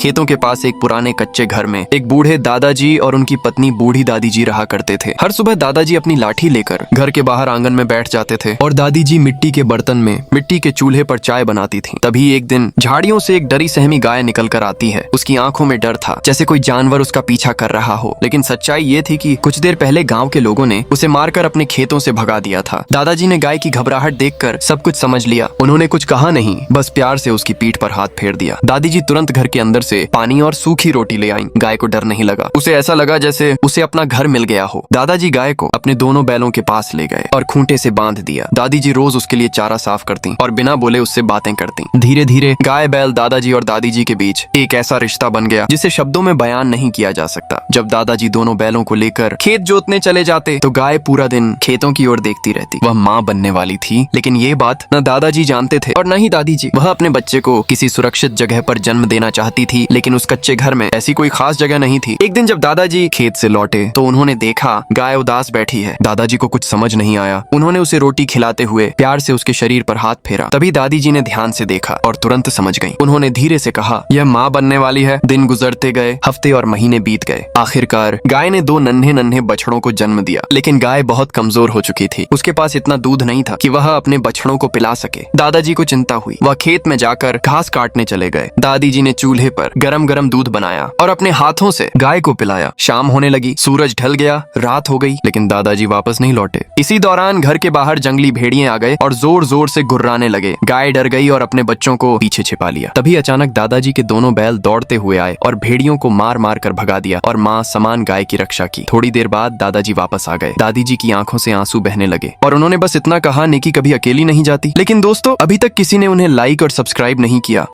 खेतों के पास एक पुराने कच्चे घर में एक बूढ़े दादाजी और उनकी पत्नी बूढ़ी दादी जी रहा करते थे। हर सुबह दादाजी अपनी लाठी लेकर घर के बाहर आंगन में बैठ जाते थे और दादी जी मिट्टी के बर्तन में मिट्टी के चूल्हे पर चाय बनाती थी। तभी एक दिन झाड़ियों से एक डरी सहमी गाय निकल कर आती है। उसकी आंखों में डर था, जैसे कोई जानवर उसका पीछा कर रहा हो। लेकिन सच्चाई ये थी कि कुछ देर पहले गांव के लोगों ने उसे मारकर अपने खेतों से भगा दिया था। दादाजी ने गाय की घबराहट देखकर सब कुछ समझ लिया। उन्होंने कुछ कहा नहीं, बस प्यार से उसकी पीठ पर हाथ फेर दिया। दादी जी तुरंत घर के अंदर से पानी और सूखी रोटी ले आईं। गाय को डर नहीं लगा, उसे ऐसा लगा जैसे उसे अपना घर मिल गया हो। दादाजी गाय को अपने दोनों बैलों के पास ले गए और खूंटे से बांध दिया। दादी जी रोज उसके लिए चारा साफ करती और बिना बोले उससे बातें करती। धीरे धीरे गाय बैल दादाजी और दादी जी के बीच एक ऐसा रिश्ता बन गया जिसे शब्दों में बयान नहीं किया जा सकता। जब दादाजी दोनों बैलों को लेकर खेत जोतने चले जाते तो गाय पूरा दिन खेतों की ओर देखती रहती। वह माँ बनने वाली थी, लेकिन ये बात न दादाजी जानते थे और न ही दादी जी। वह अपने बच्चे को किसी सुरक्षित जगह पर जन्म देना चाहती थी, लेकिन उस कच्चे घर में ऐसी कोई खास जगह नहीं थी। एक दिन जब दादाजी खेत से लौटे तो उन्होंने देखा गाय उदास बैठी है। दादाजी को कुछ समझ नहीं आया। उन्होंने उसे रोटी खिलाते हुए प्यार से उसके शरीर पर हाथ फेरा। तभी दादी जी ने ध्यान से देखा और तुरंत समझ गई। उन्होंने धीरे से कहा, यह माँ बनने वाली है। दिन गुजरते गए, हफ्ते और महीने बीत गए। आखिरकार गाय ने दो नन्हे नन्हे बछड़ों को जन्म दिया। लेकिन गाय बहुत कमजोर हो चुकी थी। उसके पास इतना दूध नहीं था कि वह अपने बछड़ों को पिला सके। दादाजी को चिंता हुई। वह खेत में जाकर घास काटने चले गए। दादी जी ने चूल्हे पर गरम गरम दूध बनाया और अपने हाथों से गाय को पिलाया। शाम होने लगी, सूरज ढल गया, रात हो गई, लेकिन दादाजी वापस नहीं लौटे। इसी दौरान घर के बाहर जंगली भेड़िए आ गए और जोर जोर से गुर्राने लगे। गाय डर गई और अपने बच्चों को पीछे छिपा लिया। तभी अचानक दादाजी के दोनों बैल दौड़ते हुए आए और भेड़ियों को मार मार कर भगा दिया और माँ समान गाय की रक्षा की। थोड़ी देर बाद दादाजी वापस आ गए। दादी जी की आंखों से आंसू बहने लगे और उन्होंने बस इतना कहा, नेकी कभी अकेली नहीं जाती। लेकिन दोस्तों, अभी तक किसी ने उन्हें लाइक और सब्सक्राइब नहीं किया।